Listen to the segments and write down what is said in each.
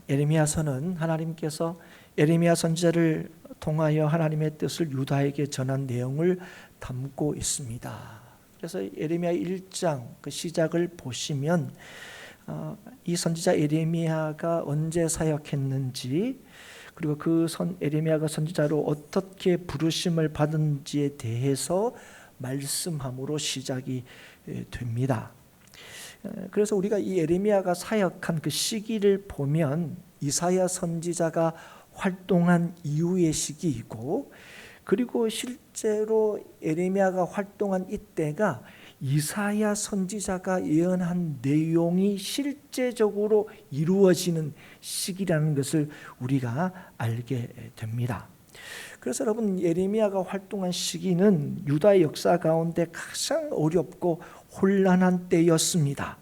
예레미야서는 하나님께서 예레미야 선지자를 통하여 하나님의 뜻을 유다에게 전한 내용을 담고 있습니다. 그래서 예레미야 1장 그 시작을 보시면 이 선지자 예레미야가 언제 사역했는지, 그리고 그 예레미야가 선지자로 어떻게 부르심을 받은지에 대해서 말씀함으로 시작이 됩니다. 그래서 우리가 이 예레미야가 사역한 그 시기를 보면 이사야 선지자가 활동한 이후의 시기이고, 그리고 실제로 예레미야가 활동한 이때가 이사야 선지자가 예언한 내용이 실제적으로 이루어지는 시기라는 것을 우리가 알게 됩니다. 그래서 여러분, 예레미야가 활동한 시기는 유다의 역사 가운데 가장 어렵고 혼란한 때였습니다.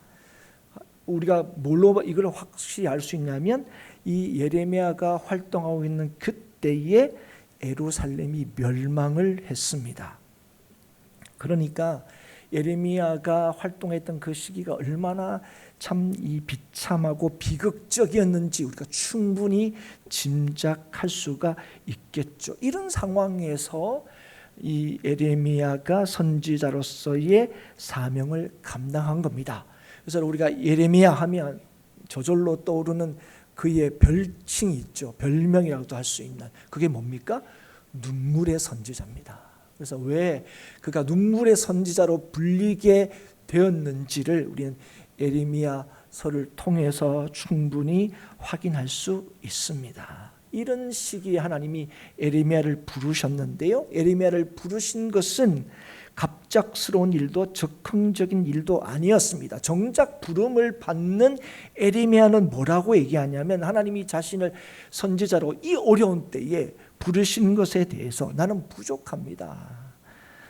우리가 뭘로 이걸 확실히 알 수 있냐면, 이 예레미야가 활동하고 있는 그때에 예루살렘이 멸망을 했습니다. 그러니까 예레미야가 활동했던 그 시기가 얼마나 참 이 비참하고 비극적이었는지 우리가 충분히 짐작할 수가 있겠죠. 이런 상황에서 이 예레미야가 선지자로서의 사명을 감당한 겁니다. 그래서 우리가 예레미야 하면 저절로 떠오르는 그의 별칭이 있죠. 별명이라고도 할 수 있는, 그게 뭡니까? 눈물의 선지자입니다. 그래서 왜 그가 눈물의 선지자로 불리게 되었는지를 우리는 예레미야서를 통해서 충분히 확인할 수 있습니다. 이런 시기에 하나님이 예레미야를 부르셨는데요, 예레미야를 부르신 것은 갑작스러운 일도 즉흥적인 일도 아니었습니다. 정작 부름을 받는 예레미야는 뭐라고 얘기하냐면, 하나님이 자신을 선지자로 이 어려운 때에 부르신 것에 대해서 나는 부족합니다,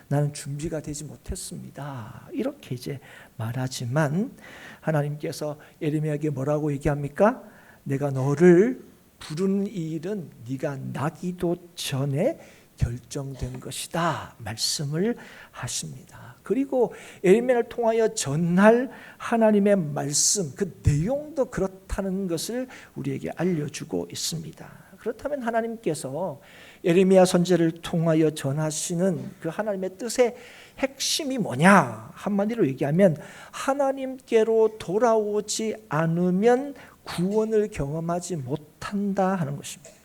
나는 준비가 되지 못했습니다, 이렇게 이제 말하지만, 하나님께서 예레미야에게 뭐라고 얘기합니까? 내가 너를 부른 이 일은 네가 나기도 전에 결정된 것이다 말씀을 하십니다. 그리고 예레미야를 통하여 전할 하나님의 말씀, 그 내용도 그렇다는 것을 우리에게 알려주고 있습니다. 그렇다면 하나님께서 예레미야 선지자를 통하여 전하시는 그 하나님의 뜻의 핵심이 뭐냐? 한마디로 얘기하면 하나님께로 돌아오지 않으면 구원을 경험하지 못한다 하는 것입니다.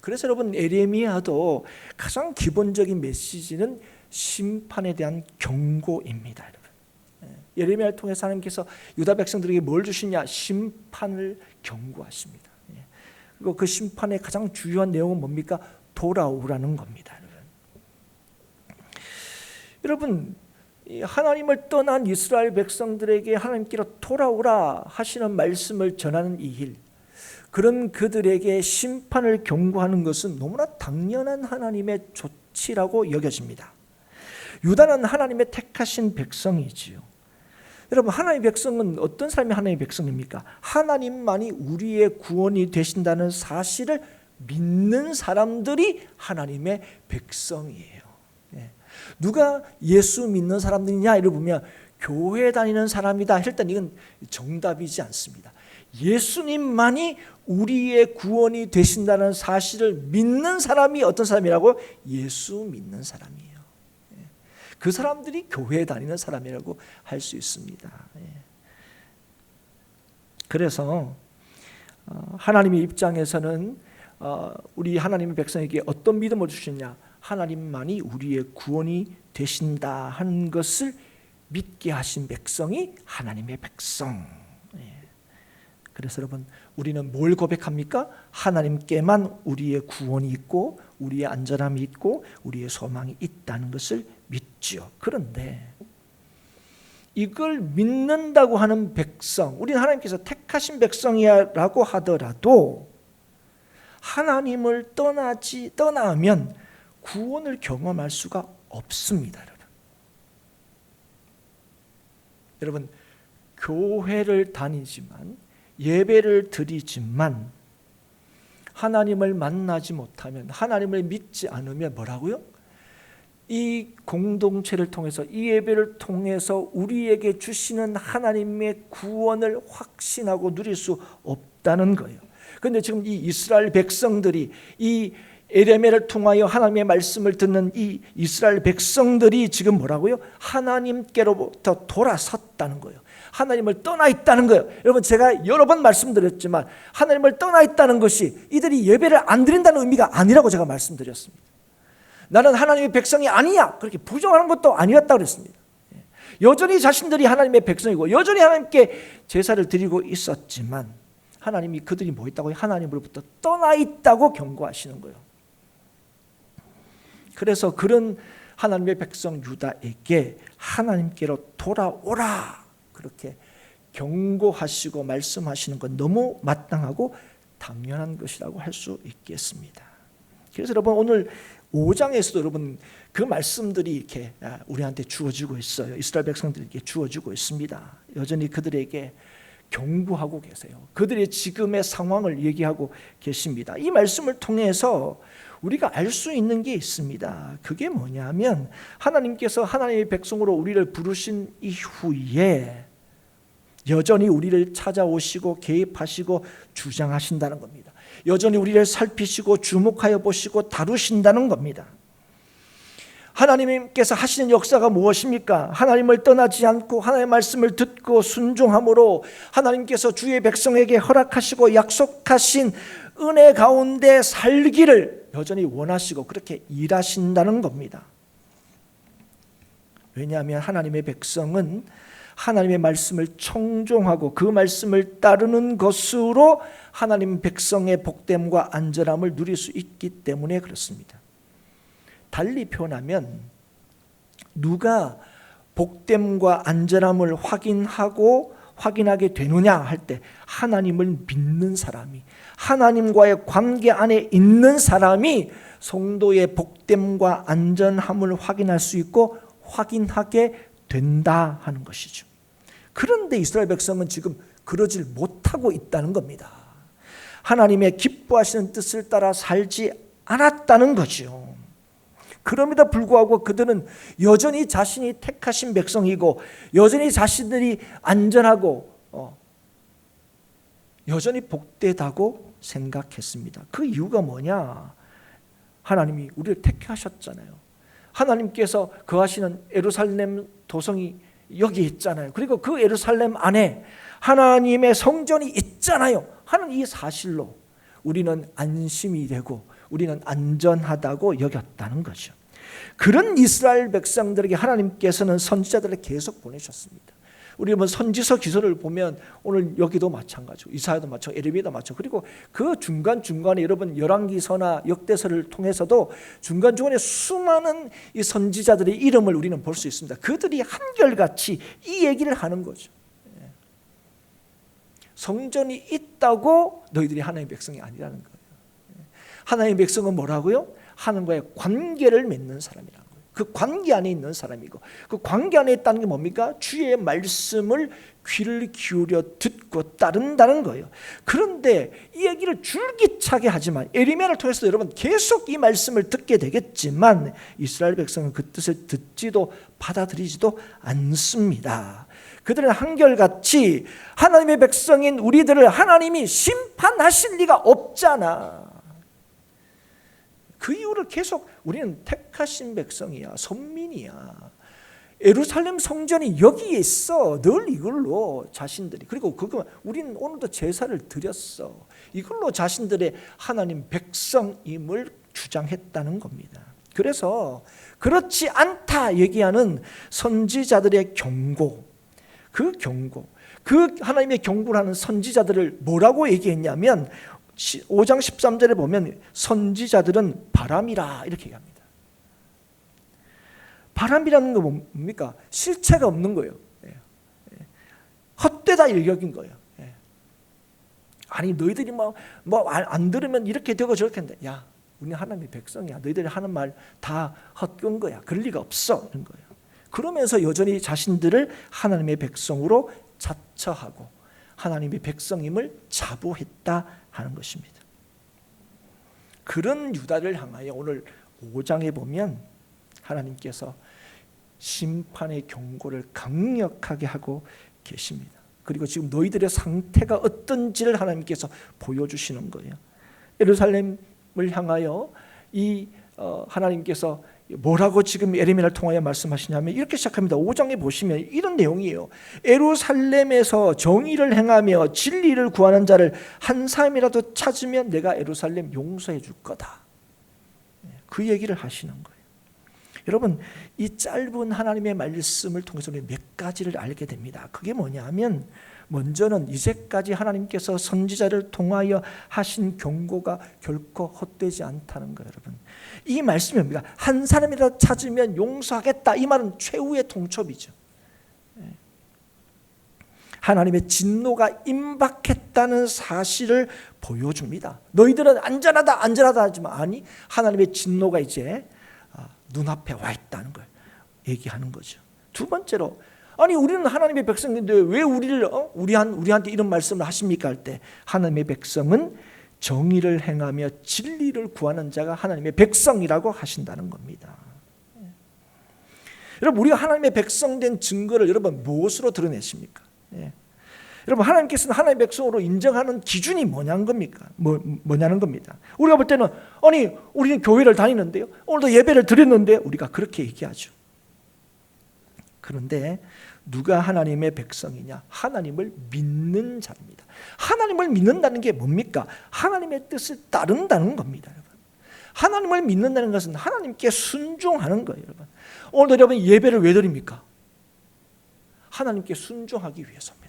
그래서 여러분, 예레미야도 가장 기본적인 메시지는 심판에 대한 경고입니다. 예레미야를 통해서 하나님께서 유다 백성들에게 뭘 주시냐? 심판을 경고하십니다. 그리고 그 심판의 가장 주요한 내용은 뭡니까? 돌아오라는 겁니다. 여러분, 하나님을 떠난 이스라엘 백성들에게 하나님께로 돌아오라 하시는 말씀을 전하는 이 일, 그런 그들에게 심판을 경고하는 것은 너무나 당연한 하나님의 조치라고 여겨집니다. 유다는 하나님의 택하신 백성이지요. 여러분, 하나님의 백성은 어떤 사람이 하나님의 백성입니까? 하나님만이 우리의 구원이 되신다는 사실을 믿는 사람들이 하나님의 백성이에요. 누가 예수 믿는 사람들이냐 이를 보면 교회 다니는 사람이다 할 때 이건 정답이지 않습니다. 예수님만이 우리의 구원이 되신다는 사실을 믿는 사람이 어떤 사람이라고? 예수 믿는 사람이에요. 그 사람들이 교회에 다니는 사람이라고 할 수 있습니다. 그래서 하나님의 입장에서는 우리 하나님의 백성에게 어떤 믿음을 주시냐? 하나님만이 우리의 구원이 되신다 하는 것을 믿게 하신 백성이 하나님의 백성. 그래서 여러분, 우리는 뭘 고백합니까? 하나님께만 우리의 구원이 있고 우리의 안전함이 있고 우리의 소망이 있다는 것을 믿지요. 그런데 이걸 믿는다고 하는 백성, 우리는 하나님께서 택하신 백성이라고 하더라도 하나님을 떠나면 구원을 경험할 수가 없습니다. 여러분, 교회를 다니지만 예배를 드리지만 하나님을 만나지 못하면, 하나님을 믿지 않으면 뭐라고요? 이 공동체를 통해서, 이 예배를 통해서 우리에게 주시는 하나님의 구원을 확신하고 누릴 수 있다는 거예요. 그런데 지금 이 이스라엘 백성들이 이 에레미야를 통하여 하나님의 말씀을 듣는 이 이스라엘 백성들이 지금 뭐라고요? 하나님께로부터 돌아섰다는 거예요. 하나님을 떠나 있다는 거예요. 여러분, 제가 여러 번 말씀드렸지만 하나님을 떠나 있다는 것이 이들이 예배를 안 드린다는 의미가 아니라고 제가 말씀드렸습니다. 나는 하나님의 백성이 아니야, 그렇게 부정하는 것도 아니었다고 그랬습니다. 여전히 자신들이 하나님의 백성이고 여전히 하나님께 제사를 드리고 있었지만 하나님이 그들이 뭐 있다고? 하나님으로부터 떠나 있다고 경고하시는 거예요. 그래서 그런 하나님의 백성 유다에게 하나님께로 돌아오라, 그렇게 경고하시고 말씀하시는 건 너무 마땅하고 당연한 것이라고 할 수 있겠습니다. 그래서 여러분, 오늘 5장에서도 여러분 그 말씀들이 이렇게 우리한테 주어지고 있어요. 이스라엘 백성들에게 주어지고 있습니다. 여전히 그들에게 경고하고 계세요. 그들의 지금의 상황을 얘기하고 계십니다. 이 말씀을 통해서 우리가 알 수 있는 게 있습니다. 그게 뭐냐면 하나님께서 하나님의 백성으로 우리를 부르신 이후에 여전히 우리를 찾아오시고 개입하시고 주장하신다는 겁니다. 여전히 우리를 살피시고 주목하여 보시고 다루신다는 겁니다. 하나님께서 하시는 역사가 무엇입니까? 하나님을 떠나지 않고 하나님의 말씀을 듣고 순종함으로 하나님께서 주의 백성에게 허락하시고 약속하신 은혜 가운데 살기를 여전히 원하시고 그렇게 일하신다는 겁니다. 왜냐하면 하나님의 백성은 하나님의 말씀을 청종하고 그 말씀을 따르는 것으로 하나님 백성의 복됨과 안전함을 누릴 수 있기 때문에 그렇습니다. 달리 표현하면 누가 복됨과 안전함을 확인하게 되느냐 할 때 하나님을 믿는 사람이, 하나님과의 관계 안에 있는 사람이 성도의 복됨과 안전함을 확인할 수 있고 확인하게 된다 하는 것이죠. 그런데 이스라엘 백성은 지금 그러질 못하고 있다는 겁니다. 하나님의 기뻐하시는 뜻을 따라 살지 않았다는 거죠. 그럼에도 불구하고 그들은 여전히 자신이 택하신 백성이고 여전히 자신들이 안전하고 여전히 복되다고 생각했습니다. 그 이유가 뭐냐? 하나님이 우리를 택하셨잖아요. 하나님께서 거하시는 예루살렘 도성이 여기 있잖아요. 그리고 그 예루살렘 안에 하나님의 성전이 있잖아요 하는 이 사실로 우리는 안심이 되고 우리는 안전하다고 여겼다는 거죠. 그런 이스라엘 백성들에게 하나님께서는 선지자들을 계속 보내셨습니다. 우리 선지서 기서를 보면 오늘 여기도 마찬가지고 이사야도 마찬가지고 에레미야도 마찬가지고 그리고 그 중간중간에 여러분 열왕기서나 역대서를 통해서도 중간중간에 수많은 이 선지자들의 이름을 우리는 볼 수 있습니다. 그들이 한결같이 이 얘기를 하는 거죠. 성전이 있다고 너희들이 하나님의 백성이 아니라는 거예요. 하나님의 백성은 뭐라고요? 하나님과의 관계를 맺는 사람이라는 거예요. 그 관계 안에 있는 사람이고 그 관계 안에 있다는 게 뭡니까? 주의 말씀을 귀를 기울여 듣고 따른다는 거예요. 그런데 이 얘기를 줄기차게 하지만 에레미야를 통해서 여러분 계속 이 말씀을 듣게 되겠지만 이스라엘 백성은 그 뜻을 듣지도 받아들이지도 않습니다. 그들은 한결같이 하나님의 백성인 우리들을 하나님이 심판하실 리가 없잖아. 그 이유를 계속 우리는 택하신 백성이야, 선민이야. 예루살렘 성전이 여기에 있어. 늘 이걸로 자신들이 그리고 그거 우리는 오늘도 제사를 드렸어. 이걸로 자신들의 하나님 백성임을 주장했다는 겁니다. 그래서 그렇지 않다 얘기하는 선지자들의 경고, 그 하나님의 경고를 하는 선지자들을 뭐라고 얘기했냐면 5장 13절에 보면 선지자들은 바람이라 이렇게 얘기합니다. 바람이라는 건 뭡니까? 실체가 없는 거예요. 헛되다 여긴 거예요. 아니 너희들이 안 들으면 이렇게 되고 저렇게 한다. 야, 우리 하나님의 백성이야. 너희들이 하는 말 다 헛된 거야. 그럴 리가 없어. 이런 거예요. 그러면서 여전히 자신들을 하나님의 백성으로 자처하고 하나님의 백성임을 자부했다 하는 것입니다. 그런 유다를 향하여 오늘 5장에 보면 하나님께서 심판의 경고를 강력하게 하고 계십니다. 그리고 지금 너희들의 상태가 어떤지를 하나님께서 보여주시는 거예요. 예루살렘을 향하여 하나님께서 뭐라고 지금 예레미야를 통하여 말씀하시냐면 이렇게 시작합니다. 5장에 보시면 이런 내용이에요. 예루살렘에서 정의를 행하며 진리를 구하는 자를 한 사람이라도 찾으면 내가 예루살렘 용서해 줄 거다. 그 얘기를 하시는 거예요. 여러분, 이 짧은 하나님의 말씀을 통해서 우리 몇 가지를 알게 됩니다. 그게 뭐냐 하면 먼저는 이제까지 하나님께서 선지자를 통하여 하신 경고가 결코 헛되지 않다는 거예요. 여러분, 이 말씀이 뭡니까? 한 사람이라도 찾으면 용서하겠다. 이 말은 최후의 통첩이죠. 하나님의 진노가 임박했다는 사실을 보여줍니다. 너희들은 안전하다 하지만 아니, 하나님의 진노가 이제 눈앞에 와 있다는 걸 얘기하는 거죠. 두 번째로, 아니 우리는 하나님의 백성인데 왜 우리한테 이런 말씀을 하십니까? 할 때 하나님의 백성은 정의를 행하며 진리를 구하는 자가 하나님의 백성이라고 하신다는 겁니다. 여러분, 우리가 하나님의 백성 된 증거를 여러분 무엇으로 드러내십니까? 여러분, 하나님께서는 하나님의 백성으로 인정하는 기준이 뭐냐는 겁니까? 뭐냐는 겁니다. 우리가 볼 때는 아니 우리는 교회를 다니는데요, 오늘도 예배를 드렸는데 우리가 그렇게 얘기하죠. 그런데 누가 하나님의 백성이냐? 하나님을 믿는 자입니다. 하나님을 믿는다는 게 뭡니까? 하나님의 뜻을 따른다는 겁니다. 여러분, 하나님을 믿는다는 것은 하나님께 순종하는 거예요. 여러분, 오늘도 여러분 예배를 왜 드립니까? 하나님께 순종하기 위해서입니다.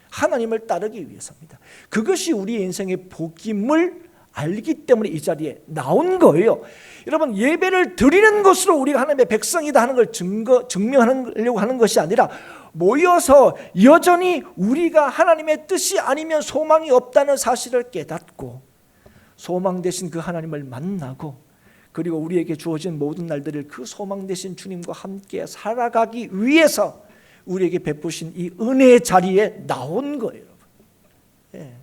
하나님을 따르기 위해서입니다. 그것이 우리의 인생의 복임을 알기 때문에 이 자리에 나온 거예요. 여러분, 예배를 드리는 것으로 우리가 하나님의 백성이다 하는 걸 증명하려고 하는 것이 아니라 모여서 여전히 우리가 하나님의 뜻이 아니면 소망이 없다는 사실을 깨닫고 소망 되신 그 하나님을 만나고 그리고 우리에게 주어진 모든 날들을 그 소망 되신 주님과 함께 살아가기 위해서 우리에게 베푸신 이 은혜의 자리에 나온 거예요. 예.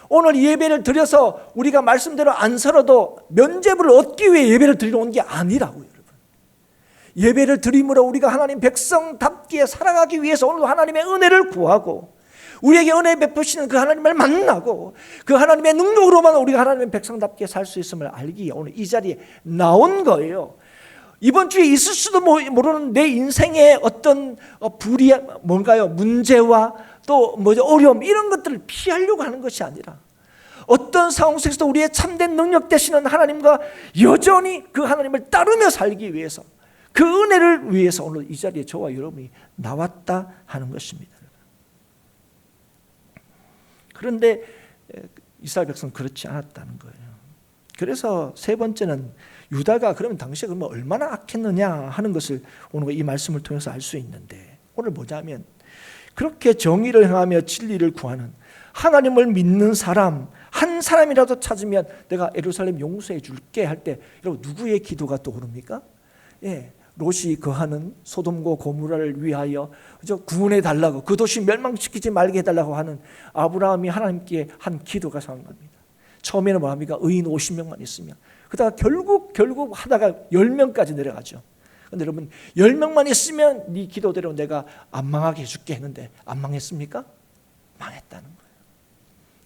오늘 예배를 드려서 우리가 말씀대로 안 살아도 면죄부를 얻기 위해 예배를 드리러 온 게 아니라고요. 여러분, 예배를 드림으로 우리가 하나님 백성답게 살아가기 위해서 오늘도 하나님의 은혜를 구하고 우리에게 은혜 베푸시는 그 하나님을 만나고 그 하나님의 능력으로만 우리가 하나님의 백성답게 살 수 있음을 알기에 오늘 이 자리에 나온 거예요. 이번 주에 있을 수도 모르는 내 인생의 어떤 뭔가요? 문제와 또 어려움 이런 것들을 피하려고 하는 것이 아니라 어떤 상황 속에서도 우리의 참된 능력 되시는 하나님과 여전히 그 하나님을 따르며 살기 위해서 그 은혜를 위해서 오늘 이 자리에 저와 여러분이 나왔다 하는 것입니다. 그런데 이스라엘 백성은 그렇지 않았다는 거예요. 그래서 세 번째는 유다가 그러면 당시에 그러면 얼마나 악했느냐 하는 것을 오늘 이 말씀을 통해서 알 수 있는데, 오늘 뭐냐면 그렇게 정의를 행하며 진리를 구하는 하나님을 믿는 사람 한 사람이라도 찾으면 내가 예루살렘 용서해 줄게 할 때 여러분 누구의 기도가 떠오릅니까? 롯이 거하는 소돔과 고모라를 위하여 구원해 달라고, 그 도시 멸망시키지 말게 해달라고 하는 아브라함이 하나님께 한 기도가 생각납니다. 처음에는 뭐합니까? 의인 50명만 있으면, 그러다가 결국 하다가 10명까지 내려가죠. 그런데 여러분 10명만 있으면 네 기도대로 내가 안 망하게 해줄게 했는데 안 망했습니까? 망했다는 거예요.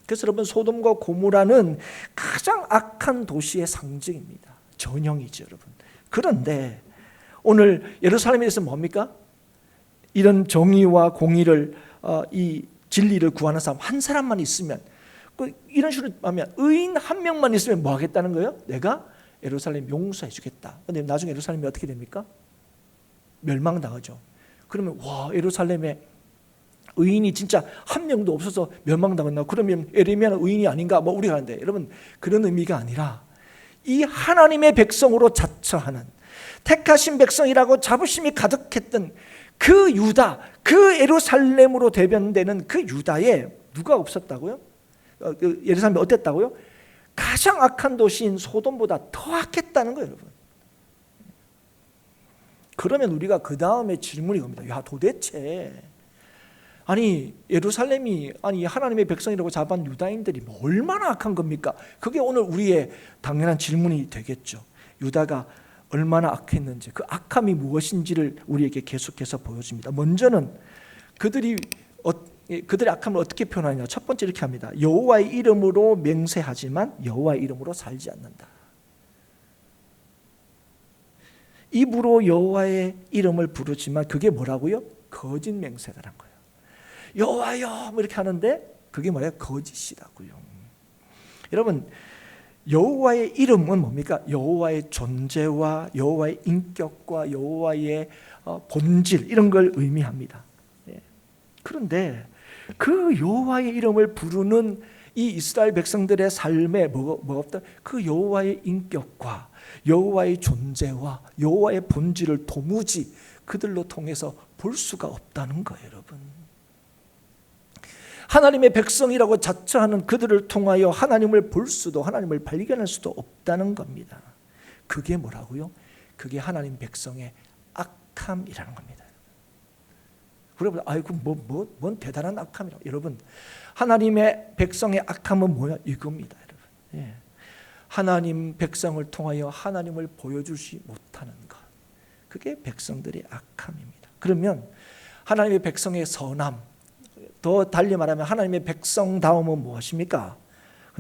그래서 여러분 소돔과 고모라는 가장 악한 도시의 상징입니다. 전형이죠, 여러분. 그런데 오늘 예루살렘에 대해서 뭡니까? 이런 정의와 공의를 이 진리를 구하는 사람 한 사람만 있으면, 이런 식으로 하면 의인 한 명만 있으면 뭐 하겠다는 거예요? 내가 예루살렘 용서해 주겠다. 그런데 나중에 예루살렘이 어떻게 됩니까? 멸망당하죠. 그러면 와, 예루살렘에 의인이 진짜 한 명도 없어서 멸망당했나? 그러면 예레미야는 의인이 아닌가? 우리가 하는데, 여러분 그런 의미가 아니라 이 하나님의 백성으로 자처하는 택하신 백성이라고 자부심이 가득했던 그 유다, 그 예루살렘으로 대변되는 그 유다에 누가 없었다고요? 예루살렘이 어땠다고요? 가장 악한 도시인 소돔보다 더 악했다는 거예요, 여러분. 그러면 우리가 그 다음에 질문이 겁니다. 야, 도대체 아니 예루살렘이 하나님의 백성이라고 잡은 유다인들이 얼마나 악한 겁니까? 그게 오늘 우리의 당연한 질문이 되겠죠. 유다가 얼마나 악했는지, 그 악함이 무엇인지를 우리에게 계속해서 보여줍니다. 먼저는 그들이 그들의 악함을 어떻게 표현하냐? 첫 번째 이렇게 합니다. 여호와의 이름으로 맹세하지만 여호와의 이름으로 살지 않는다. 입으로 여호와의 이름을 부르지만 그게 뭐라고요? 거짓 맹세라는 거예요. 여호와여 뭐 이렇게 하는데 그게 뭐예요? 거짓이라고요. 여러분, 여호와의 이름은 뭡니까? 여호와의 존재와 여호와의 인격과 여호와의 본질 이런 걸 의미합니다. 그런데 그 여호와의 이름을 부르는 이 이스라엘 백성들의 삶에 뭐가 없다? 그 여호와의 인격과 여호와의 존재와 여호와의 본질을 도무지 그들로 통해서 볼 수가 없다는 거예요, 여러분. 하나님의 백성이라고 자처하는 그들을 통하여 하나님을 볼 수도 하나님을 발견할 수도 없다는 겁니다. 그게 뭐라고요? 그게 하나님 백성의 악함이라는 겁니다. 여러분, 아이고 뭔 대단한 악함이라고. 여러분, 하나님의 백성의 악함은 뭐야? 이겁니다, 여러분. 예. 하나님 백성을 통하여 하나님을 보여주지 못하는 것, 그게 백성들의 악함입니다. 그러면 하나님의 백성의 선함, 더 달리 말하면 하나님의 백성다움은 무엇입니까?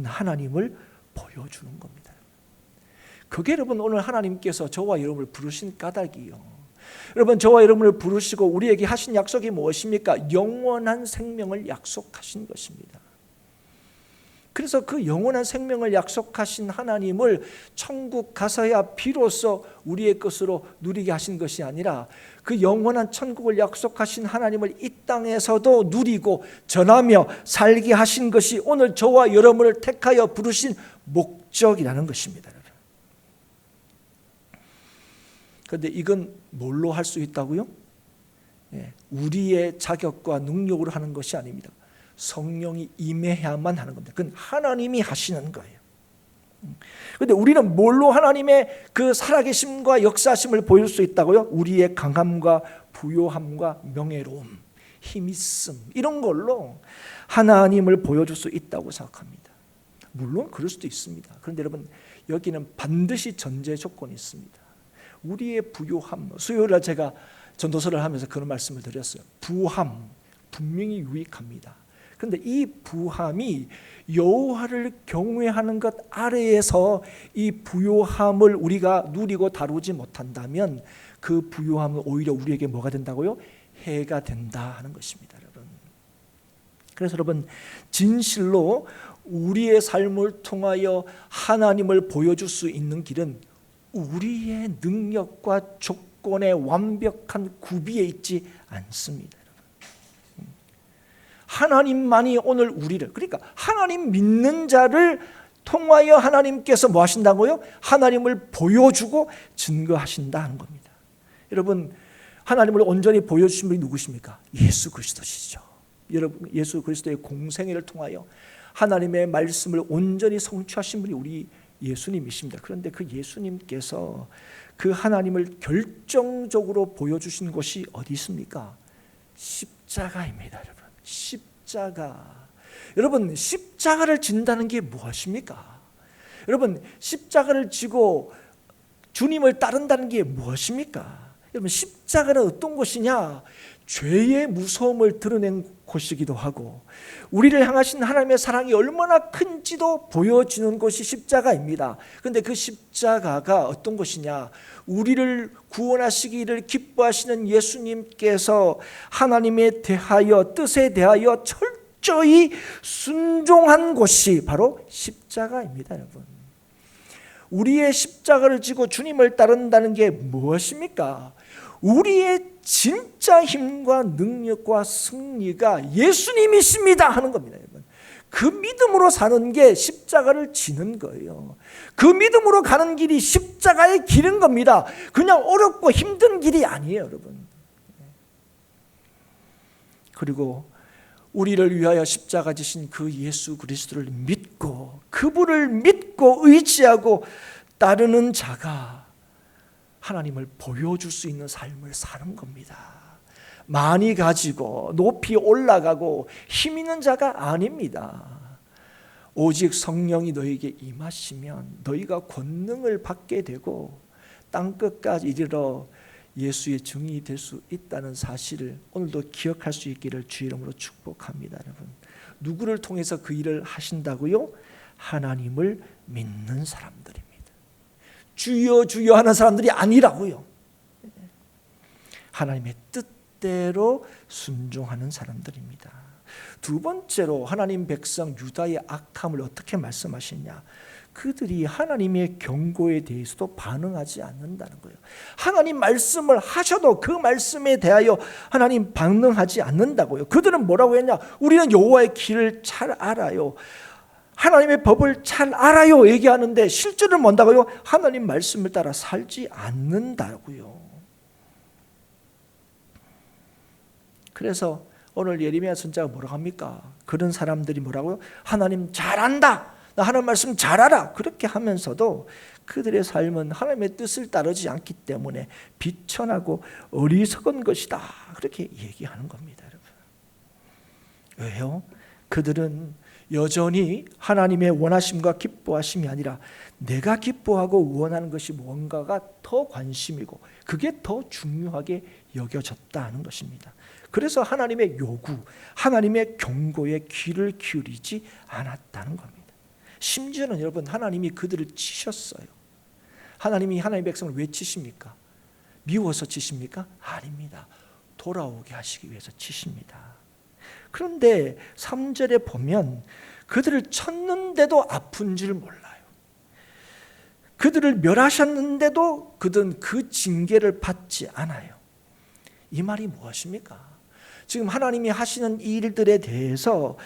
하나님을 보여주는 겁니다. 그게 여러분 오늘 하나님께서 저와 여러분을 부르신 까닭이요. 여러분, 저와 여러분을 부르시고 우리에게 하신 약속이 무엇입니까? 영원한 생명을 약속하신 것입니다. 그래서 그 영원한 생명을 약속하신 하나님을 천국 가서야 비로소 우리의 것으로 누리게 하신 것이 아니라 그 영원한 천국을 약속하신 하나님을 이 땅에서도 누리고 전하며 살게 하신 것이 오늘 저와 여러분을 택하여 부르신 목적이라는 것입니다. 그런데 이건 뭘로 할 수 있다고요? 우리의 자격과 능력으로 하는 것이 아닙니다. 성령이 임해야만 하는 겁니다. 그건 하나님이 하시는 거예요. 그런데 우리는 뭘로 하나님의 그 살아계심과 역사심을 보일 수 있다고요? 우리의 강함과 부요함과 명예로움, 힘있음 이런 걸로 하나님을 보여줄 수 있다고 생각합니다. 물론 그럴 수도 있습니다. 그런데 여러분, 여기는 반드시 전제 조건이 있습니다. 우리의 부요함, 수요일에 제가 전도서를 하면서 그런 말씀을 드렸어요. 부함 분명히 유익합니다. 그런데 이 부함이 여호와를 경외하는 것 아래에서 이 부요함을 우리가 누리고 다루지 못한다면 그 부요함은 오히려 우리에게 뭐가 된다고요? 해가 된다 하는 것입니다, 여러분. 그래서 여러분, 진실로 우리의 삶을 통하여 하나님을 보여줄 수 있는 길은 우리의 능력과 조건의 완벽한 구비에 있지 않습니다. 하나님만이 오늘 우리를, 그러니까 하나님 믿는 자를 통하여 하나님께서 뭐 하신다고요? 하나님을 보여주고 증거하신다 하는 겁니다. 여러분, 하나님을 온전히 보여주신 분이 누구십니까? 예수 그리스도시죠. 여러분, 예수 그리스도의 공생애를 통하여 하나님의 말씀을 온전히 성취하신 분이 우리 예수님이십니다. 그런데 그 예수님께서 그 하나님을 결정적으로 보여주신 곳이 어디 있습니까? 십자가입니다, 여러분. 십자가. 여러분, 십자가를 진다는 게 무엇입니까? 여러분, 십자가를 지고 주님을 따른다는 게 무엇입니까? 여러분, 십자가는 어떤 것이냐? 죄의 무서움을 드러낸 곳이기도 하고 우리를 향하신 하나님의 사랑이 얼마나 큰지도 보여주는 것이 십자가입니다. 그런데 그 십자가가 어떤 것이냐? 우리를 구원하시기를 기뻐하시는 예수님께서 하나님에 대하여, 뜻에 대하여 철저히 순종한 곳이 바로 십자가입니다, 여러분. 우리의 십자가를 지고 주님을 따른다는 게 무엇입니까? 우리의 진짜 힘과 능력과 승리가 예수님이십니다 하는 겁니다, 여러분. 그 믿음으로 사는 게 십자가를 지는 거예요. 그 믿음으로 가는 길이 십자가의 길인 겁니다. 그냥 어렵고 힘든 길이 아니에요, 여러분. 그리고 우리를 위하여 십자가 지신 그 예수 그리스도를 믿고 그분을 믿고 의지하고 따르는 자가 하나님을 보여줄 수 있는 삶을 사는 겁니다. 많이 가지고 높이 올라가고 힘 있는 자가 아닙니다. 오직 성령이 너에게 임하시면 너희가 권능을 받게 되고 땅끝까지 이르러 예수의 증인이 될 수 있다는 사실을 오늘도 기억할 수 있기를 주의 이름으로 축복합니다. 여러분, 누구를 통해서 그 일을 하신다고요? 하나님을 믿는 사람들입니다. 주여 주여 하는 사람들이 아니라고요. 하나님의 뜻대로 순종하는 사람들입니다. 두 번째로 하나님 백성 유다의 악함을 어떻게 말씀하시냐? 그들이 하나님의 경고에 대해서도 반응하지 않는다는 거예요. 하나님 말씀을 하셔도 그 말씀에 대하여 하나님 반응하지 않는다고요. 그들은 뭐라고 했냐? 우리는 여호와의 길을 잘 알아요. 하나님의 법을 잘 알아요 얘기하는데 실제로 뭔다고요? 하나님 말씀을 따라 살지 않는다고요. 그래서 오늘 예레미야 선지자가 뭐라고 합니까? 그런 사람들이 뭐라고요? 하나님 잘 안다, 나 하나님 말씀 잘 알아, 그렇게 하면서도 그들의 삶은 하나님의 뜻을 따르지 않기 때문에 비천하고 어리석은 것이다, 그렇게 얘기하는 겁니다. 여러분, 왜요? 그들은 여전히 하나님의 원하심과 기뻐하심이 아니라 내가 기뻐하고 원하는 것이 뭔가가 더 관심이고 그게 더 중요하게 여겨졌다는 것입니다. 그래서 하나님의 요구, 하나님의 경고에 귀를 기울이지 않았다는 겁니다. 심지어는 여러분, 하나님이 그들을 치셨어요. 하나님이 하나님의 백성을 왜 치십니까? 미워서 치십니까? 아닙니다. 돌아오게 하시기 위해서 치십니다. 그런데 3절에 보면 그들을 쳤는데도 아픈 줄 몰라요. 그들을 멸하셨는데도 그들은 그 징계를 받지 않아요. 이 말이 무엇입니까? 지금 하나님이 하시는 일들에 대해서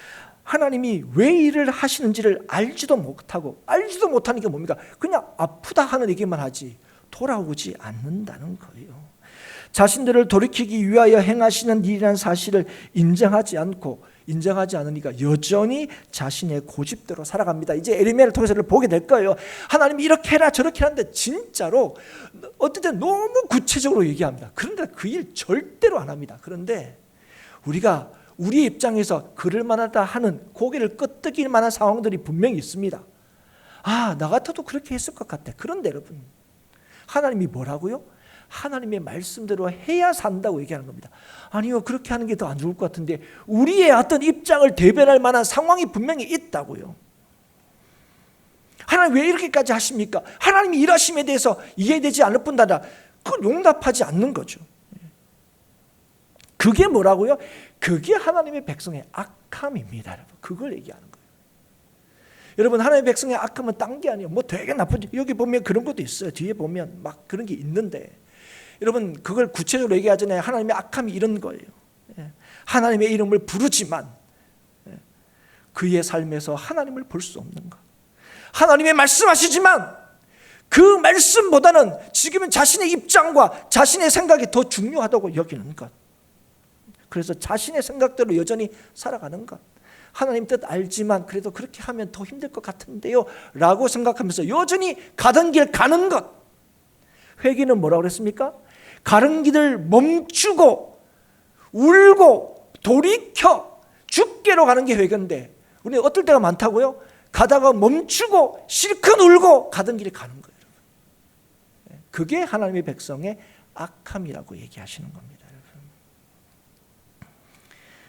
하나님이 왜 일을 하시는지를 알지도 못하는 게 뭡니까? 그냥 아프다 하는 얘기만 하지 돌아오지 않는다는 거예요. 자신들을 돌이키기 위하여 행하시는 일이라는 사실을 인정하지 않으니까 여전히 자신의 고집대로 살아갑니다. 이제 예레미야를 통해서 보게 될 거예요. 하나님이 이렇게 해라 저렇게 하는데 진짜로 어떨 때 너무 구체적으로 얘기합니다. 그런데 그 일 절대로 안 합니다. 그런데 우리가 우리의 입장에서 그럴 만하다 하는 고개를 끄덕일 만한 상황들이 분명히 있습니다. 아, 나 같아도 그렇게 했을 것 같아. 그런데 여러분, 하나님이 뭐라고요? 하나님의 말씀대로 해야 산다고 얘기하는 겁니다. 아니요, 그렇게 하는 게 더 안 좋을 것 같은데 우리의 어떤 입장을 대변할 만한 상황이 분명히 있다고요. 하나님 왜 이렇게까지 하십니까? 하나님이 일하심에 대해서 이해되지 않을 뿐 아니라 그걸 용납하지 않는 거죠. 그게 뭐라고요? 그게 하나님의 백성의 악함입니다. 여러분, 그걸 얘기하는 거예요. 여러분, 하나님의 백성의 악함은 딴 게 아니에요. 뭐 되게 나쁜지, 여기 보면 그런 것도 있어요. 뒤에 보면 막 그런 게 있는데, 여러분 그걸 구체적으로 얘기하잖아요. 하나님의 악함이 이런 거예요. 하나님의 이름을 부르지만 그의 삶에서 하나님을 볼 수 없는 것. 하나님의 말씀하시지만 그 말씀보다는 지금은 자신의 입장과 자신의 생각이 더 중요하다고 여기는 것. 그래서 자신의 생각대로 여전히 살아가는 것. 하나님 뜻 알지만 그래도 그렇게 하면 더 힘들 것 같은데요 라고 생각하면서 여전히 가던 길 가는 것. 회개는 뭐라고 그랬습니까? 가는 길을 멈추고 울고 돌이켜 죽게로 가는 게 회개인데 우리는 어떨 때가 많다고요? 가다가 멈추고 실컷 울고 가던 길에 가는 거예요. 그게 하나님의 백성의 악함이라고 얘기하시는 겁니다.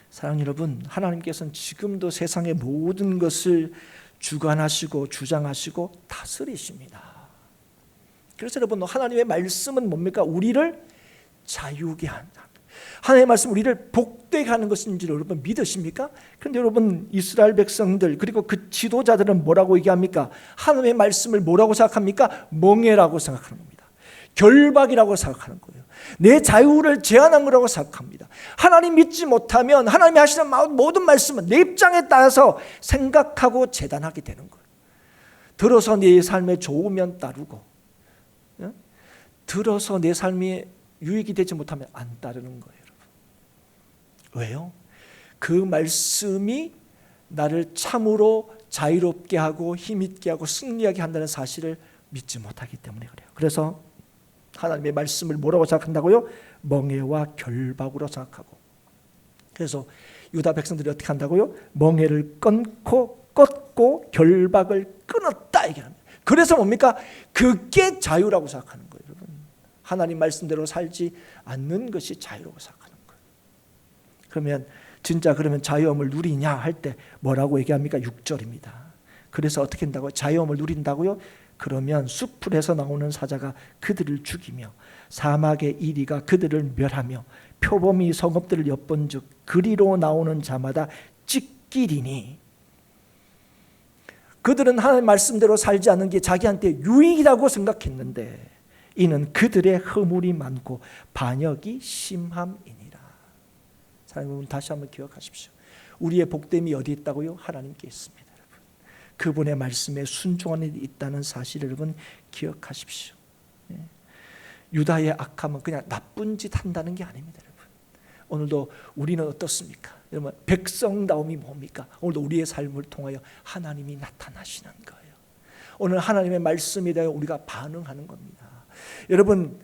사랑하는 여러분, 하나님께서는 지금도 세상의 모든 것을 주관하시고 주장하시고 다스리십니다. 그래서 여러분, 하나님의 말씀은 뭡니까? 우리를 자유게 한다. 하나님의 말씀 우리를 복되게 하는 것인지 여러분 믿으십니까? 그런데 여러분, 이스라엘 백성들 그리고 그 지도자들은 뭐라고 얘기합니까? 하나님의 말씀을 뭐라고 생각합니까? 멍해라고 생각하는 겁니다. 결박이라고 생각하는 거예요. 내 자유를 제한한 거라고 생각합니다. 하나님 믿지 못하면 하나님이 하시는 모든 말씀은 내 입장에 따라서 생각하고 재단하게 되는 거예요. 들어서 내 삶에 좋으면 따르고, 들어서 내 삶이 유익이 되지 못하면 안 따르는 거예요. 여러분. 왜요? 그 말씀이 나를 참으로 자유롭게 하고 힘있게 하고 승리하게 한다는 사실을 믿지 못하기 때문에 그래요. 그래서 하나님의 말씀을 뭐라고 생각한다고요? 멍해와 결박으로 생각하고. 그래서 유다 백성들이 어떻게 한다고요? 멍해를 꺾고 결박을 끊었다 얘기합니다. 그래서 뭡니까? 그게 자유라고 생각하는 거예요. 여러분. 하나님 말씀대로 살지 않는 것이 자유라고 생각하는 거예요. 그러면 진짜 그러면 자유함을 누리냐 할 때 뭐라고 얘기합니까? 6절입니다. 그래서 어떻게 한다고요? 자유함을 누린다고요? 그러면 숲풀에서 나오는 사자가 그들을 죽이며 사막의 이리가 그들을 멸하며 표범이 성읍들을 엿본즉 그리로 나오는 자마다 찢기리니. 그들은 하나님 말씀대로 살지 않는 게 자기한테 유익이라고 생각했는데 이는 그들의 허물이 많고 반역이 심함이니라. 사랑하는 여러분, 다시 한번 기억하십시오. 우리의 복됨이 어디 있다고요? 하나님께 있습니다. 여러분, 그분의 말씀에 순종하는 일이 있다는 사실을 여러분 기억하십시오. 유다의 악함은 그냥 나쁜 짓 한다는 게 아닙니다. 여러분, 오늘도 우리는 어떻습니까? 여러분, 백성다움이 뭡니까? 오늘도 우리의 삶을 통하여 하나님이 나타나시는 거예요. 오늘 하나님의 말씀에 대해 우리가 반응하는 겁니다. 여러분,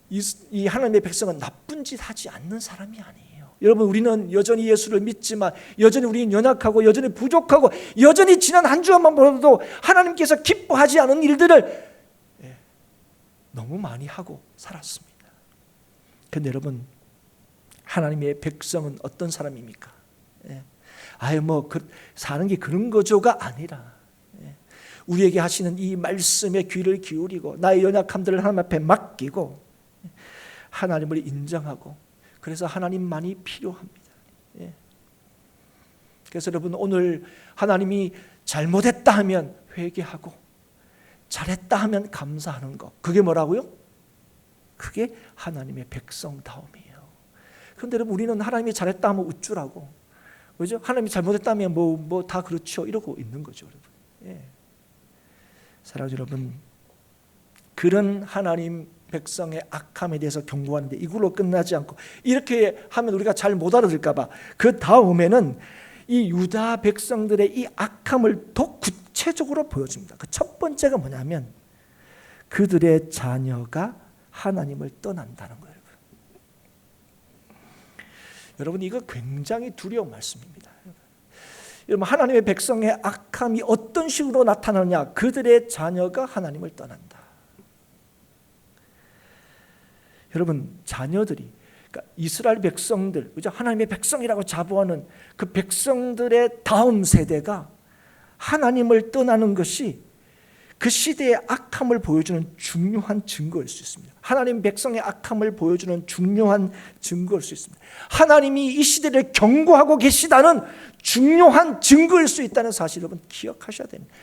이 하나님의 백성은 나쁜 짓 하지 않는 사람이 아니에요. 여러분, 우리는 여전히 예수를 믿지만 여전히 우리는 연약하고 여전히 부족하고 여전히 지난 한 주간만 보아도 하나님께서 기뻐하지 않은 일들을 너무 많이 하고 살았습니다. 그런데 여러분, 하나님의 백성은 어떤 사람입니까? 사는 게 그런 거죠가 아니라 우리에게 하시는 이 말씀에 귀를 기울이고 나의 연약함들을 하나님 앞에 맡기고 하나님을 인정하고 그래서 하나님만이 필요합니다. 그래서 여러분, 오늘 하나님이 잘못했다 하면 회개하고 잘했다 하면 감사하는 것, 그게 뭐라고요? 그게 하나님의 백성다움이에요. 그런데 여러분, 우리는 하나님이 잘했다 하면 우쭐하고, 그죠? 하나님이 잘못했다 하면 뭐 다 그렇죠 이러고 있는 거죠, 여러분. 사랑하는 여러분, 그런 하나님 백성의 악함에 대해서 경고하는데 이걸로 끝나지 않고 이렇게 하면 우리가 잘 못 알아들까 봐 그 다음에는 이 유다 백성들의 이 악함을 더 구체적으로 보여줍니다. 그 첫 번째가 뭐냐면 그들의 자녀가 하나님을 떠난다는 거예요. 여러분, 이거 굉장히 두려운 말씀입니다. 여러분, 하나님의 백성의 악함이 어떤 식으로 나타나느냐? 그들의 자녀가 하나님을 떠난다. 여러분, 자녀들이, 그러니까 이스라엘 백성들, 그죠? 하나님의 백성이라고 자부하는 그 백성들의 다음 세대가 하나님을 떠나는 것이 그 시대의 악함을 보여주는 중요한 증거일 수 있습니다. 하나님 백성의 악함을 보여주는 중요한 증거일 수 있습니다. 하나님이 이 시대를 경고하고 계시다는 중요한 증거일 수 있다는 사실 여러분 기억하셔야 됩니다.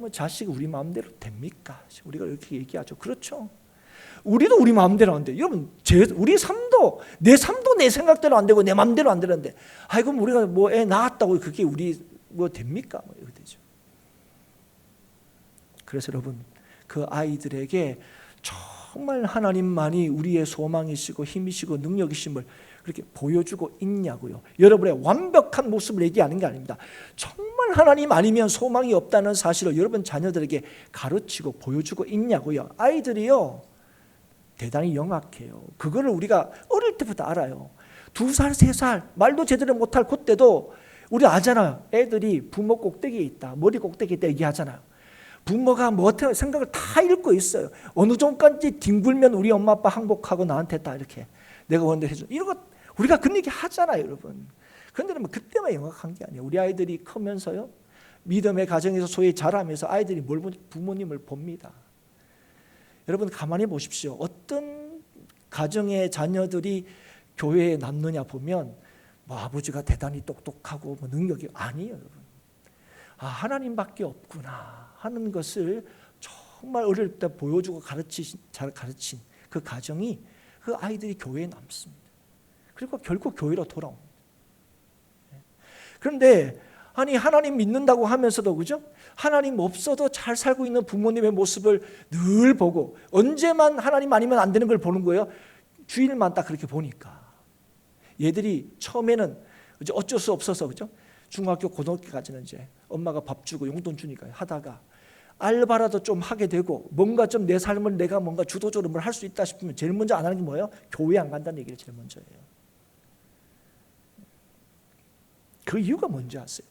자식이 우리 마음대로 됩니까? 우리가 이렇게 얘기하죠. 그렇죠. 우리도 우리 마음대로 안 돼요. 여러분, 우리 삶도 내 생각대로 안 되고 내 마음대로 안 되는데, 그럼 우리가 애 낳았다고 그게 우리 됩니까? 이렇게 되죠. 그래서 여러분, 그 아이들에게 정말 하나님만이 우리의 소망이시고 힘이시고 능력이심을 그렇게 보여주고 있냐고요. 여러분의 완벽한 모습을 얘기하는 게 아닙니다. 정말 하나님 아니면 소망이 없다는 사실을 여러분 자녀들에게 가르치고 보여주고 있냐고요. 아이들이요, 대단히 영악해요. 그거를 우리가 어릴 때부터 알아요. 2살, 3살 말도 제대로 못할 그때도 우리 아잖아요. 애들이 부모 꼭대기에 있다, 머리 꼭대기에 있다 얘기하잖아요. 부모가 뭐 어떻게 생각을 다 읽고 있어요. 어느 정도까지 뒹굴면 우리 엄마 아빠 항복하고 나한테 다 이렇게 내가 원대로 해줘. 이런 거 우리가 그런 얘기 하잖아요, 여러분. 그런데 그때만 영악한 게 아니에요. 우리 아이들이 크면서요, 믿음의 가정에서 소위 자라면서 아이들이 부모님을 봅니다. 여러분, 가만히 보십시오. 어떤 가정의 자녀들이 교회에 남느냐 보면 아버지가 대단히 똑똑하고 능력이 아니에요, 여러분. 하나님밖에 없구나 하는 것을 정말 어릴 때 보여주고 잘 가르친 그 가정이 그 아이들이 교회에 남습니다. 그리고 결국 교회로 돌아옵니다. 그런데 하나님 믿는다고 하면서도, 그죠? 하나님 없어도 잘 살고 있는 부모님의 모습을 늘 보고 언제만 하나님 아니면 안 되는 걸 보는 거예요. 주일만 딱 그렇게 보니까 얘들이 처음에는 이제 어쩔 수 없어서, 그죠? 중학교 고등학교까지는 이제 엄마가 밥 주고 용돈 주니까 하다가 알바라도 좀 하게 되고 뭔가 좀 내 삶을 내가 뭔가 주도적으로 할 수 있다 싶으면 제일 먼저 안 하는 게 뭐예요? 교회 안 간다는 얘기를 제일 먼저 해요. 그 이유가 뭔지 아세요?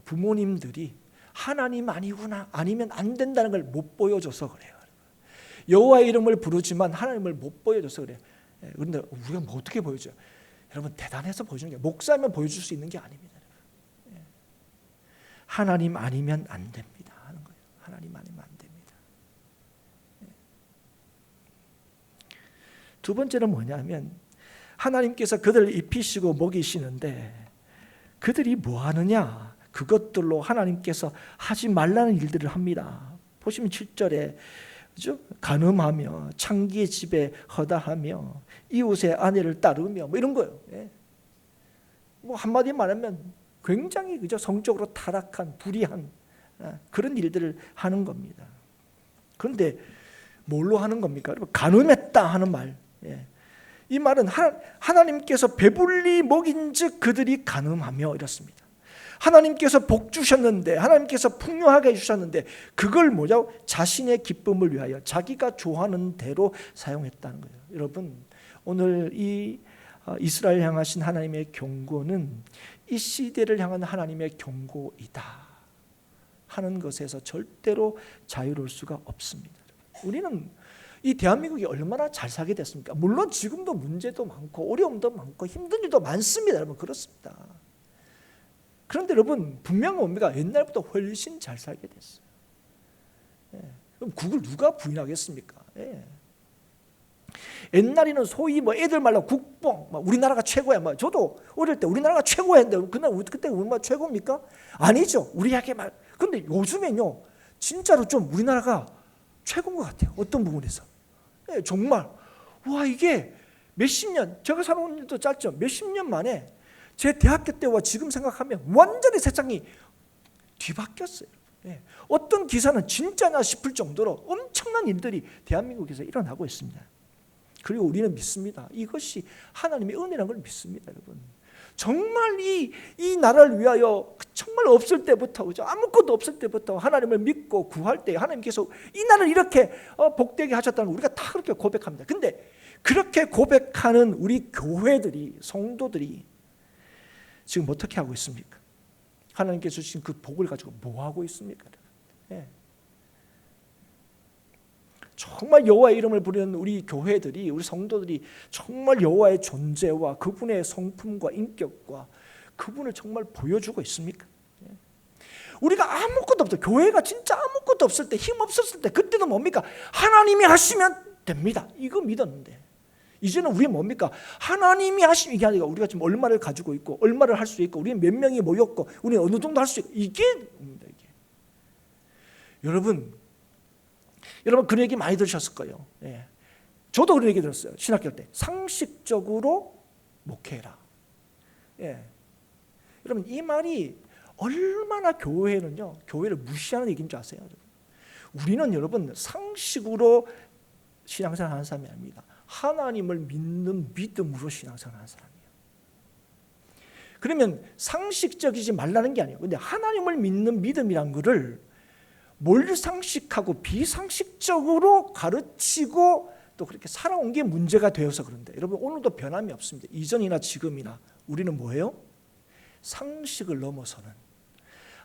부모님들이 하나님 아니구나, 아니면 안 된다는 걸 못 보여줘서 그래요. 여호와의 이름을 부르지만 하나님을 못 보여줘서 그래. 그런데 우리가 뭐 어떻게 보여줘요? 여러분 대단해서 보여주는 게, 목사면 보여줄 수 있는 게 아닙니다. 하나님 아니면 안 됩니다 하는 거예요. 하나님 아니면 안 됩니다. 두 번째는 뭐냐면 하나님께서 그들을 입히시고 먹이시는데 그들이 뭐 하느냐? 그것들로 하나님께서 하지 말라는 일들을 합니다. 보시면 7절에 그죠? 간음하며 창기의 집에 허다하며 이웃의 아내를 따르며 뭐 이런 거예요. 뭐 한마디 말하면 굉장히 그저 성적으로 타락한 불의한 그런 일들을 하는 겁니다. 그런데 뭘로 하는 겁니까? 간음했다 하는 말. 이 말은 하나님께서 배불리 먹인즉 그들이 간음하며 이렇습니다. 하나님께서 복 주셨는데, 하나님께서 풍요하게 주셨는데 그걸 뭐냐고? 자신의 기쁨을 위하여 자기가 좋아하는 대로 사용했다는 거예요. 여러분 오늘 이 이스라엘 향하신 하나님의 경고는 이 시대를 향한 하나님의 경고이다 하는 것에서 절대로 자유로울 수가 없습니다. 우리는 이 대한민국이 얼마나 잘 살게 됐습니까? 물론 지금도 문제도 많고 어려움도 많고 힘든 일도 많습니다. 여러분 그렇습니다. 그런데 여러분 분명한 뭡니까? 옛날보다 훨씬 잘 살게 됐어요. 그럼 그걸 누가 부인하겠습니까? 옛날에는 소위 뭐 애들 말로 국뽕, 우리나라가 최고야. 저도 어릴 때 우리나라가 최고였는데 그때 우리나라 최고입니까? 아니죠. 우리에게 말. 근데 요즘엔요, 진짜로 좀 우리나라가 최고인 것 같아요. 어떤 부분에서. 정말 와 이게 몇십 년, 제가 살아온 일도 짧죠. 몇십 년 만에 제 대학교 때와 지금 생각하면 완전히 세상이 뒤바뀌었어요. 어떤 기사는 진짜나 싶을 정도로 엄청난 일들이 대한민국에서 일어나고 있습니다. 그리고 우리는 믿습니다. 이것이 하나님의 은혜라는 걸 믿습니다, 여러분. 정말 이 나라를 위하여 정말 없을 때부터, 그죠? 아무것도 없을 때부터 하나님을 믿고 구할 때 하나님께서 이 나라를 이렇게 복되게 하셨다는 걸 우리가 다 그렇게 고백합니다. 근데 그렇게 고백하는 우리 교회들이, 성도들이 지금 어떻게 하고 있습니까? 하나님께서 주신 그 복을 가지고 뭐 하고 있습니까? 정말 여호와의 이름을 부르는 우리 교회들이, 우리 성도들이 정말 여호와의 존재와 그분의 성품과 인격과 그분을 정말 보여주고 있습니까? 우리가 아무것도 없어, 교회가 진짜 아무것도 없을 때, 힘 없었을 때, 그때도 뭡니까? 하나님이 하시면 됩니다. 이거 믿었는데 이제는 우리 뭡니까? 하나님이 하시면, 이게 아니라 우리가 지금 얼마를 가지고 있고 얼마를 할 수 있고 우리는 몇 명이 모였고 우리는 어느 정도 할 수 있고 이게. 여러분 그런 얘기 많이 들으셨을 거예요. 저도 그런 얘기 들었어요. 신학교 때. 상식적으로 목회해라. 여러분 이 말이 얼마나 교회는요, 교회를 무시하는 얘기인 줄 아세요? 우리는 여러분 상식으로 신앙생활 하는 사람이 아닙니다. 하나님을 믿는 믿음으로 신앙생활 하는 사람이에요. 그러면 상식적이지 말라는 게 아니에요. 근데 하나님을 믿는 믿음이란 거를 뭘 상식하고 비상식적으로 가르치고 또 그렇게 살아온 게 문제가 되어서 그런데, 여러분 오늘도 변함이 없습니다. 이전이나 지금이나 우리는 뭐예요? 상식을 넘어서는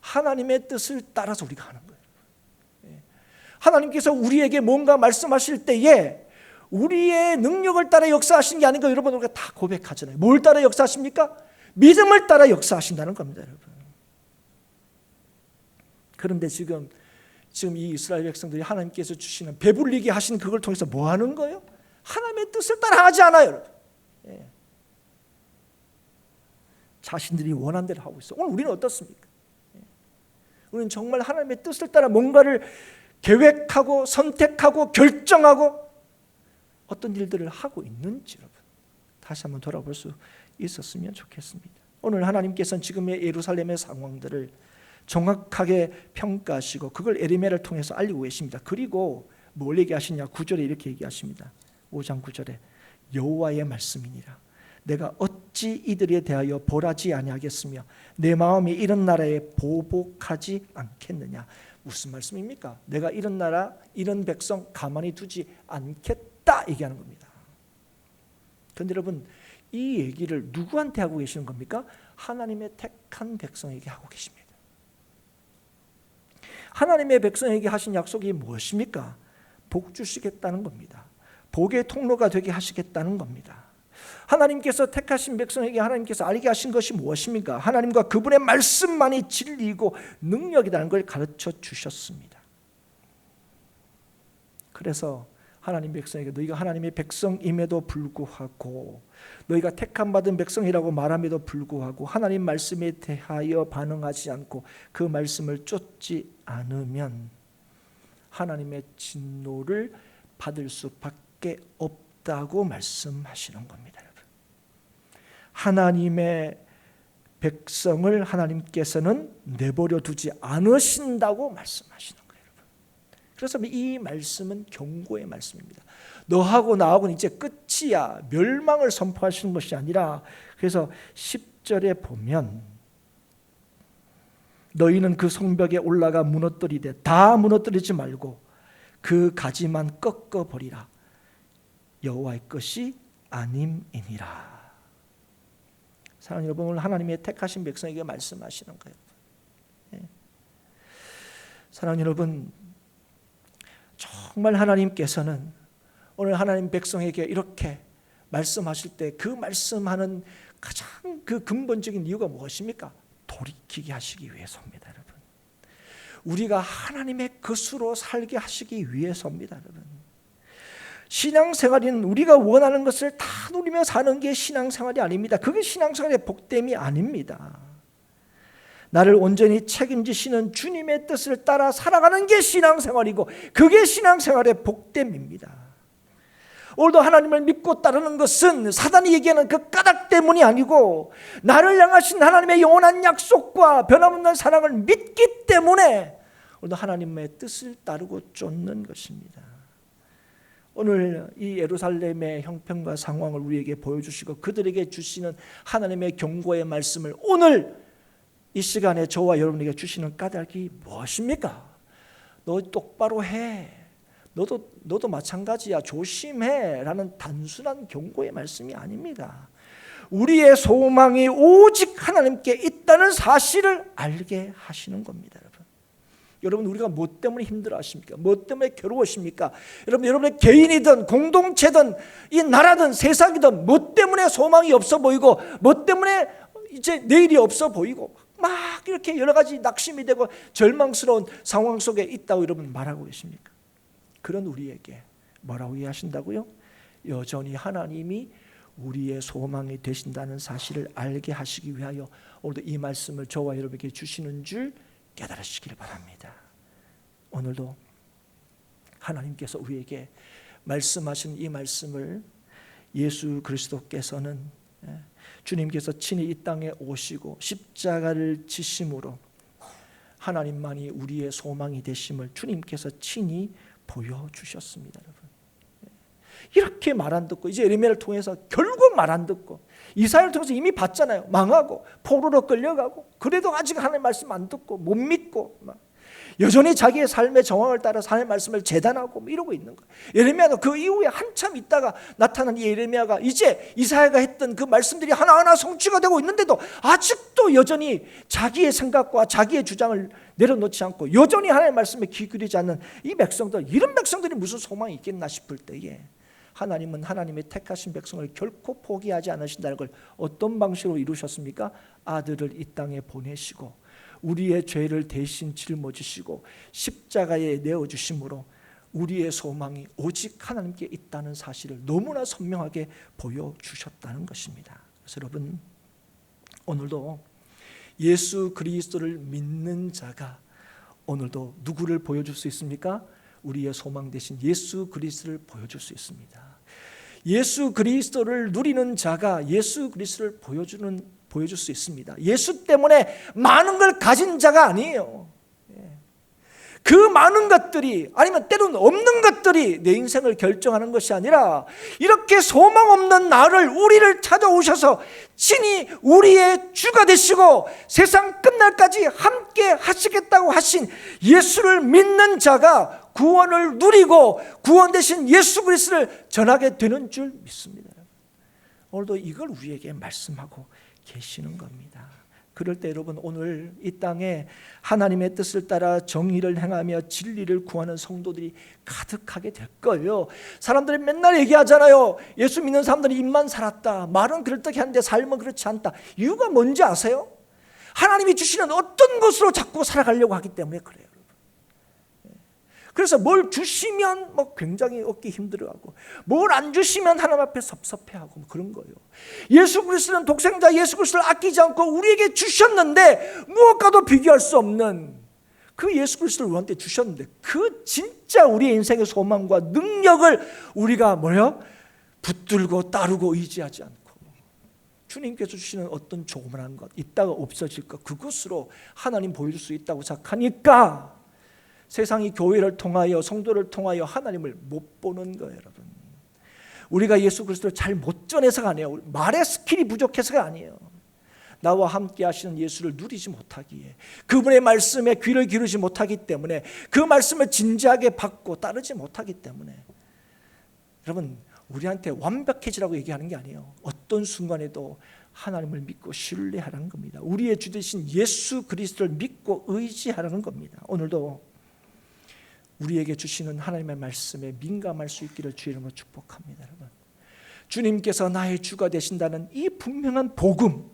하나님의 뜻을 따라서 우리가 하는 거예요. 하나님께서 우리에게 뭔가 말씀하실 때에 우리의 능력을 따라 역사하신 게 아닌가, 여러분 우리가 다 고백하잖아요. 뭘 따라 역사하십니까? 믿음을 따라 역사하신다는 겁니다, 여러분. 그런데 지금 이 이스라엘 백성들이 하나님께서 주시는 배불리게 하신 그걸 통해서 뭐 하는 거예요? 하나님의 뜻을 따라 하지 않아요, 여러분. 자신들이 원하는 대로 하고 있어요. 오늘 우리는 어떻습니까? 우리는 정말 하나님의 뜻을 따라 뭔가를 계획하고 선택하고 결정하고 어떤 일들을 하고 있는지 여러분 다시 한번 돌아볼 수 있었으면 좋겠습니다. 오늘 하나님께서는 지금의 예루살렘의 상황들을 정확하게 평가하시고 그걸 에레미야를 통해서 알리고 계십니다. 그리고 뭘 얘기하시냐? 9절에 이렇게 얘기하십니다. 5장 9절에 여호와의 말씀이니라. 내가 어찌 이들에 대하여 벌하지 아니하겠으며 내 마음이 이런 나라에 보복하지 않겠느냐. 무슨 말씀입니까? 내가 이런 나라, 이런 백성 가만히 두지 않겠다 얘기하는 겁니다. 그런데 여러분 이 얘기를 누구한테 하고 계시는 겁니까? 하나님의 택한 백성에게 하고 계십니다. 하나님의 백성에게 하신 약속이 무엇입니까? 복 주시겠다는 겁니다. 복의 통로가 되게 하시겠다는 겁니다. 하나님께서 택하신 백성에게 하나님께서 알게 하신 것이 무엇입니까? 하나님과 그분의 말씀만이 진리이고 능력이라는 걸 가르쳐 주셨습니다. 그래서 하나님 백성에게 너희가 하나님의 백성임에도 불구하고, 너희가 택함 받은 백성이라고 말함에도 불구하고 하나님 말씀에 대하여 반응하지 않고 그 말씀을 쫓지 않으면 하나님의 진노를 받을 수밖에 없다고 말씀하시는 겁니다. 여러분, 하나님의 백성을 하나님께서는 내버려 두지 않으신다고 말씀하시는 거예요. 여러분, 그래서 이 말씀은 경고의 말씀입니다. 너하고 나하고는 이제 끝이야, 멸망을 선포하시는 것이 아니라, 그래서 10절에 보면 너희는 그 성벽에 올라가 무너뜨리되 다 무너뜨리지 말고 그 가지만 꺾어버리라. 여호와의 것이 아님이니라. 사랑하는 여러분, 오늘 하나님의 택하신 백성에게 말씀하시는 거예요. 사랑하는 여러분, 정말 하나님께서는 오늘 하나님 백성에게 이렇게 말씀하실 때 그 말씀하는 가장 그 근본적인 이유가 무엇입니까? 돌이키게 하시기 위해서입니다. 여러분, 우리가 하나님의 것으로 살게 하시기 위해서입니다. 여러분, 신앙생활은 우리가 원하는 것을 다 누리며 사는 게 신앙생활이 아닙니다. 그게 신앙생활의 복됨이 아닙니다. 나를 온전히 책임지시는 주님의 뜻을 따라 살아가는 게 신앙생활이고, 그게 신앙생활의 복됨입니다. 오늘도 하나님을 믿고 따르는 것은 사단이 얘기하는 그 까닭 때문이 아니고, 나를 향하신 하나님의 영원한 약속과 변함없는 사랑을 믿기 때문에 오늘도 하나님의 뜻을 따르고 쫓는 것입니다. 오늘 이 예루살렘의 형편과 상황을 우리에게 보여주시고 그들에게 주시는 하나님의 경고의 말씀을 오늘 이 시간에 저와 여러분에게 주시는 까닭이 무엇입니까? 너 똑바로 해, 너도 마찬가지야, 조심해 라는 단순한 경고의 말씀이 아닙니다. 우리의 소망이 오직 하나님께 있다는 사실을 알게 하시는 겁니다. 여러분, 우리가 뭐 때문에 힘들어하십니까? 뭐 때문에 괴로우십니까? 여러분의 개인이든 공동체든 이 나라든 세상이든 뭐 때문에 소망이 없어 보이고, 뭐 때문에 이제 내일이 없어 보이고, 막 이렇게 여러 가지 낙심이 되고 절망스러운 상황 속에 있다고 여러분 말하고 계십니까? 그런 우리에게 뭐라고 이해하신다고요? 여전히 하나님이 우리의 소망이 되신다는 사실을 알게 하시기 위하여 오늘도 이 말씀을 저와 여러분에게 주시는 줄 깨달으시길 바랍니다. 오늘도 하나님께서 우리에게 말씀하신 이 말씀을 예수 그리스도께서는, 주님께서 친히 이 땅에 오시고 십자가를 지심으로 하나님만이 우리의 소망이 되심을 주님께서 친히 보여주셨습니다. 여러분, 이렇게 말 안 듣고 이제 예레미야를 통해서 결국 말 안 듣고 이사야를 통해서 이미 봤잖아요. 망하고 포로로 끌려가고, 그래도 아직 하나님의 말씀 안 듣고 못 믿고 여전히 자기의 삶의 정황을 따라 하나님의 말씀을 재단하고 이러고 있는 거예요. 예레미야도 그 이후에 한참 있다가 나타난 이 예레미야가 이제 이사야가 했던 그 말씀들이 하나하나 성취가 되고 있는데도 아직도 여전히 자기의 생각과 자기의 주장을 내려놓지 않고 여전히 하나님의 말씀에 귀 기울이지 않는 이 백성들, 이런 백성들이 무슨 소망이 있겠나 싶을 때에 하나님은 하나님의 택하신 백성을 결코 포기하지 않으신다는 걸 어떤 방식으로 이루셨습니까? 아들을 이 땅에 보내시고 우리의 죄를 대신 짊어지시고 십자가에 내어주심으로 우리의 소망이 오직 하나님께 있다는 사실을 너무나 선명하게 보여주셨다는 것입니다. 그래서 여러분, 오늘도 예수 그리스도를 믿는 자가 오늘도 누구를 보여줄 수 있습니까? 우리의 소망 되신 예수 그리스도를 보여줄 수 있습니다. 예수 그리스도를 누리는 자가 예수 그리스도를 보여줄 수 있습니다. 예수 때문에 많은 걸 가진 자가 아니에요. 그 많은 것들이, 아니면 때로는 없는 것들이 내 인생을 결정하는 것이 아니라 이렇게 소망 없는 나를, 우리를 찾아오셔서 친히 우리의 주가 되시고 세상 끝날까지 함께 하시겠다고 하신 예수를 믿는 자가 구원을 누리고 구원 되신 예수 그리스도를 전하게 되는 줄 믿습니다. 오늘도 이걸 우리에게 말씀하고 계시는 겁니다. 그럴 때 여러분 오늘 이 땅에 하나님의 뜻을 따라 정의를 행하며 진리를 구하는 성도들이 가득하게 될 거예요. 사람들이 맨날 얘기하잖아요. 예수 믿는 사람들이 입만 살았다. 말은 그럴듯이 한데 삶은 그렇지 않다. 이유가 뭔지 아세요? 하나님이 주시는 어떤 것으로 자꾸 살아가려고 하기 때문에 그래요. 그래서 뭘 주시면 굉장히 얻기 힘들어하고 뭘 안 주시면 하나님 앞에 섭섭해하고 그런 거예요. 예수 그리스도는 독생자 예수 그리스도를 아끼지 않고 우리에게 주셨는데 무엇과도 비교할 수 없는 그 예수 그리스도를 우리한테 주셨는데 그 진짜 우리의 인생의 소망과 능력을 우리가 붙들고 따르고 의지하지 않고 주님께서 주시는 어떤 조그만한 것 있다가 없어질 것 그것으로 하나님 보여줄 수 있다고 생각하니까 세상이 교회를 통하여 성도를 통하여 하나님을 못 보는 거예요. 여러분, 우리가 예수 그리스도를 잘 못 전해서가 아니에요. 말의 스킬이 부족해서가 아니에요. 나와 함께 하시는 예수를 누리지 못하기에 그분의 말씀에 귀를 기울이지 못하기 때문에 그 말씀을 진지하게 받고 따르지 못하기 때문에 여러분 우리한테 완벽해지라고 얘기하는 게 아니에요. 어떤 순간에도 하나님을 믿고 신뢰하라는 겁니다. 우리의 주 되신 예수 그리스도를 믿고 의지하라는 겁니다. 오늘도 우리에게 주시는 하나님의 말씀에 민감할 수 있기를 주의 이름으로 축복합니다. 여러분, 주님께서 나의 주가 되신다는 이 분명한 복음,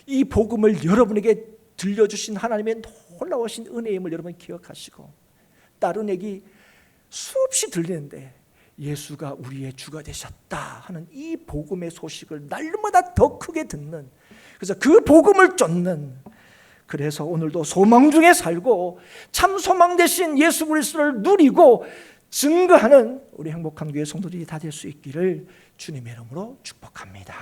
이 복음을 여러분에게 들려주신 하나님의 놀라우신 은혜임을 여러분 기억하시고 다른 얘기 수없이 들리는데 예수가 우리의 주가 되셨다 하는 이 복음의 소식을 날마다 더 크게 듣는, 그래서 그 복음을 쫓는, 그래서 오늘도 소망 중에 살고 참 소망 대신 예수 그리스도를 누리고 증거하는 우리 행복한 교회 성도들이 다 될 수 있기를 주님의 이름으로 축복합니다.